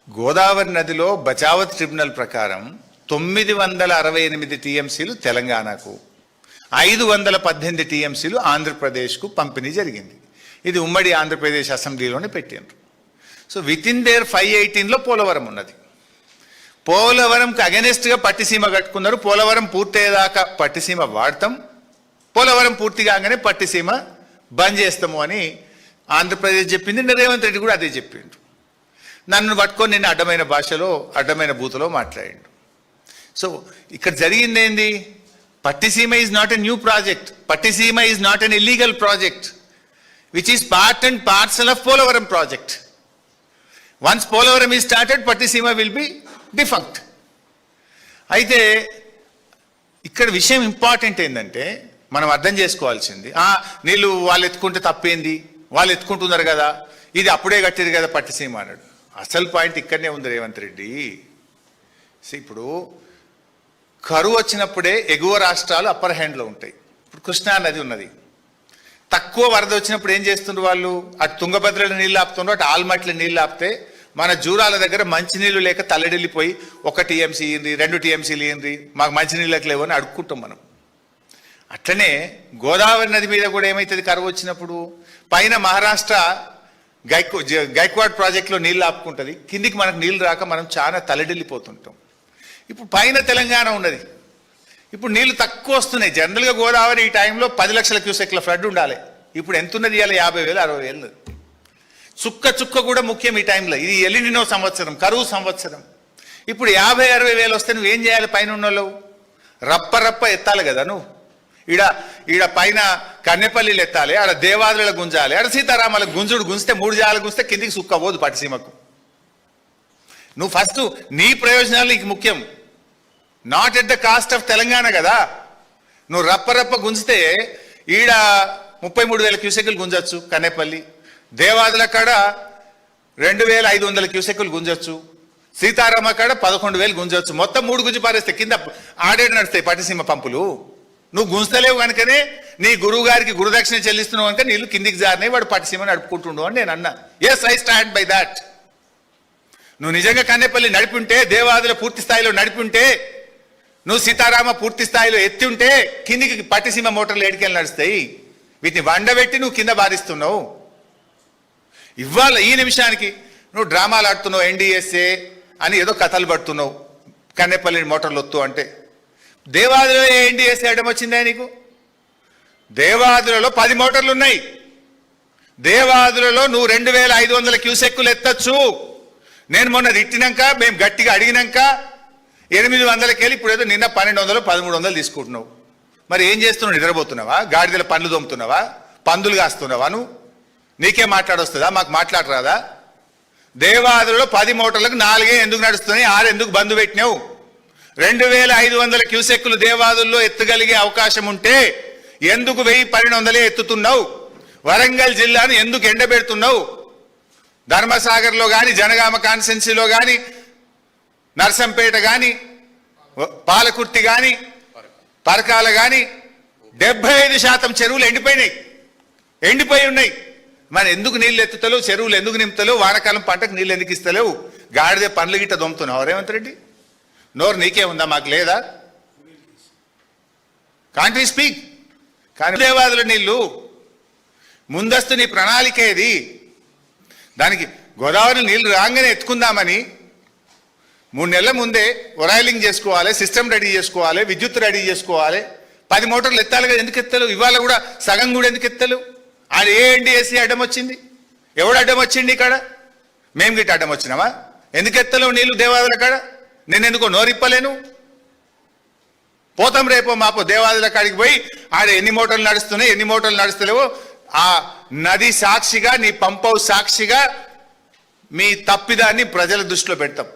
గోదావరి నదిలో బచావత్ ట్రిబ్యునల్ ప్రకారం 968 టీఎంసీలు తెలంగాణకు, 518 టీఎంసీలు ఆంధ్రప్రదేశ్కు పంపిణీ జరిగింది. ఇది ఉమ్మడి ఆంధ్రప్రదేశ్ అసెంబ్లీలోనే పెట్టిండ్రు. సో విత్ ఇన్ దేర్ 518లో పోలవరం ఉన్నది. పోలవరంకి అగెనెస్ట్గా పట్టిసీమ కట్టుకున్నారు. పోలవరం పూర్తయ్యేదాకా పట్టిసీమ వాడతాం, పోలవరం పూర్తి కాగానే పట్టిసీమ బంద్ చేస్తాము అని ఆంధ్రప్రదేశ్ చెప్పింది. రేవంత్ రెడ్డి కూడా అదే చెప్పిండు. నన్ను పట్టుకొని నిన్న అడ్డమైన భాషలో అడ్డమైన బూతులో మాట్లాడిండు. సో ఇక్కడ జరిగింది ఏంది? Pattiseema is not a new project. Pattiseema is not an illegal project which is part and parcel of Polavaram project. Once Polavaram is started, Pattiseema will be defunct. అయితే ఇక్కడ విషయం ఇంపార్టెంట్ ఏంటంటే మనం అర్థం చేసుకోవాల్సింది, నీళ్ళు వాళ్ళు ఎత్తుకుంటే తప్పేంది, వాళ్ళు ఎత్తుకుంటున్నారు కదా, ఇది అప్పుడే కట్టేది కదా పట్టిసీమ అన్నాడు. అసలు పాయింట్ ఇక్కడనే ఉంది రేవంత్ రెడ్డి. ఇప్పుడు కరువు వచ్చినప్పుడే ఎగువ రాష్ట్రాలు అప్పర్ హ్యాండ్లో ఉంటాయి. ఇప్పుడు కృష్ణా నది ఉన్నది, తక్కువ వరద వచ్చినప్పుడు ఏం చేస్తుండ్రు వాళ్ళు? అటు తుంగభద్రలో నీళ్ళు ఆపుతుండ్రు, అటు ఆల్మట్లో నీళ్ళు ఆపితే మన జూరాల దగ్గర మంచినీళ్ళు లేక తల్లడిల్లిపోయి 1 టీఎంసీ ఇయ్యండి, 2 టీఎంసీలు ఇయ్యండి, మాకు మంచినీళ్ళకి లేవు అని అడుక్కుంటాం మనం. అట్లనే గోదావరి నది మీద కూడా ఏమవుతుంది కరువు వచ్చినప్పుడు? పైన మహారాష్ట్ర గైక్వాడ్ ప్రాజెక్టులో నీళ్ళు ఆపుకుంటుంది, కిందికి మనకు నీళ్ళు రాక మనం చాలా తలడిల్లిపోతుంటాం. ఇప్పుడు పైన తెలంగాణ ఉన్నది, ఇప్పుడు నీళ్లు తక్కువ వస్తున్నాయి. జనరల్గా గోదావరి ఈ టైంలో 10 లక్షల క్యూసెక్ల ఫ్లడ్ ఉండాలి. ఇప్పుడు ఎంత ఉన్నది? ఇవాళ 50,000 60,000. చుక్క చుక్క కూడా ముఖ్యం ఈ టైంలో. ఇది ఎలినినో సంవత్సరం, కరువు సంవత్సరం. ఇప్పుడు 50,000-60,000 వస్తే నువ్వేం చేయాలి? పైన ఉన్నోళ్ళు రప్ప రప్ప ఎత్తాలి కదా. నువ్వు ఈడ పైన కన్నెపల్లిలు ఎత్తాలి, ఆడ దేవాదుల గుంజాలి, ఆడ సీతారామాలకు గుంజితే 3 జాలు గుంజితే కిందికి సుక్కబోదు పట్టిసీమకు. నువ్వు ఫస్ట్ నీ ప్రయోజనాలు నీకు ముఖ్యం, not at the cost of Telangana కదా. నువ్వు రప్ప గుంజితే ఈడ 33,000 క్యూసెక్కులు గుంజొచ్చు కన్నెపల్లి, దేవాదుల కాడ 2,500 క్యూసెక్కులు గుంజొచ్చు, సీతారామ కాడ 11,000 గుంజొచ్చు. మొత్తం 3 గుంజి పారేస్తే కింద ఆడేడు నడుస్తాయి పట్టిసీమ పంపులు. నువ్వు గుంజలేవు కనుకనే నీ గురువు గారికి గురుదక్షిణ చెల్లిస్తున్నావు కనుక నీళ్ళు కిందికి జారినాయి, వాడు పట్టిసీమ నడుపుకుంటుండు అని నేను అన్నా. Yes, I stand by that. నువ్వు నిజంగా కన్నెపల్లి నడిపింటే, దేవాదుల పూర్తి స్థాయిలో నడిపింటే, నువ్వు సీతారామ పూర్తి స్థాయిలో ఎత్తి ఉంటే కిందికి పట్టిసీమ మోటార్లు ఏడికెళ్ళి నడుస్తాయి. వీటిని వండబెట్టి నువ్వు కింద బారిస్తున్నావు. ఇవాళ ఈ నిమిషానికి నువ్వు డ్రామాలు ఆడుతున్నావు, ఎన్డీఎస్ఏ అని ఏదో కథలు పడుతున్నావు. కన్నెపల్లి మోటార్లు వత్తు అంటే దేవాదులలో ఎన్డీఎస్ఏ అడ్డం వచ్చిందా నీకు? దేవాదులలో 10 మోటార్లు ఉన్నాయి. దేవాదులలో నువ్వు 2,500 క్యూసెక్కులు ఎత్తచ్చు. నేను మొన్న తిట్టినాక, మేము గట్టిగా అడిగినాక 800 వెళ్ళి ఇప్పుడు ఏదో నిన్న 1,200 1,300 తీసుకుంటున్నావు. మరి ఏం చేస్తున్నావు? నిద్రపోతున్నావా? గాడిదల పండ్లు దొమ్ముతున్నావా? పందులు కాస్తున్నావా? నువ్వు నీకే మాట్లాడొస్తుందా? మాకు మాట్లాడరాదా? దేవాదులలో 10 మోటార్లకు 4 ఎందుకు నడుస్తున్నాయి, 6 ఎందుకు బంద్ పెట్టినావు? 2,500 క్యూసెక్కులు దేవాదుల్లో ఎత్తగలిగే అవకాశం ఉంటే ఎందుకు 1,000-1,200 ఎత్తుతున్నావు? వరంగల్ జిల్లాను ఎందుకు ఎండబెడుతున్నావు? ధర్మసాగర్లో కానీ, జనగామ కాన్స్టెన్సీలో కానీ, నర్సంపేట కానీ, పాలకుర్తి కానీ, పరకాల కానీ 75% చెరువులు ఎండిపోయి ఉన్నాయి. మరి ఎందుకు నీళ్ళు ఎత్తుతలేవు? చెరువులు ఎందుకు నింపుతలేవు? వానాకాలం పంటకు నీళ్ళు ఎందుకు ఇస్తలేవు? గాడిదే పండ్లు గిట్ట దొమ్ముతున్నావు రేవంత్ రెడ్డి. నోరు నీకే ఉందా, మాకు లేదా? Can't we speak? కానీ దేవాదుల నీళ్ళు ముందస్తు నీ ప్రణాళిక ఏది? దానికి గోదావరి నీళ్లు రాగానే ఎత్తుకుందామని 3 నెలల ముందే ఒరాయిలింగ్ చేసుకోవాలి, సిస్టమ్ రెడీ చేసుకోవాలి, విద్యుత్ రెడీ చేసుకోవాలి. 10 మోటార్లు ఎత్తాలి కదా, ఎందుకు ఎత్తలేవు? ఇవాళ కూడా సగం కూడా ఎందుకు ఎత్తలేవు? ఆడ ఏ ఎన్డీఎస్సీ అడ్డం వచ్చింది? ఎవడు అడ్డం వచ్చింది? ఇక్కడ మేము గిట్ట అడ్డం వచ్చినామా? ఎందుకు ఎత్తలేవు నీళ్లు దేవాదుల కాడ? నేను ఎందుకో నోరిప్పలేను? పోతాం రేపో మాపో దేవాదుల కాడికి పోయి ఆడ ఎన్ని మోటార్లు నడుస్తున్నాయి, ఎన్ని మోటార్లు నడుస్తలేవో ఆ నది సాక్షిగా, నీ పంప్ హౌస్ సాక్షిగా మీ తప్పిదాన్ని ప్రజల దృష్టిలో పెడతాం.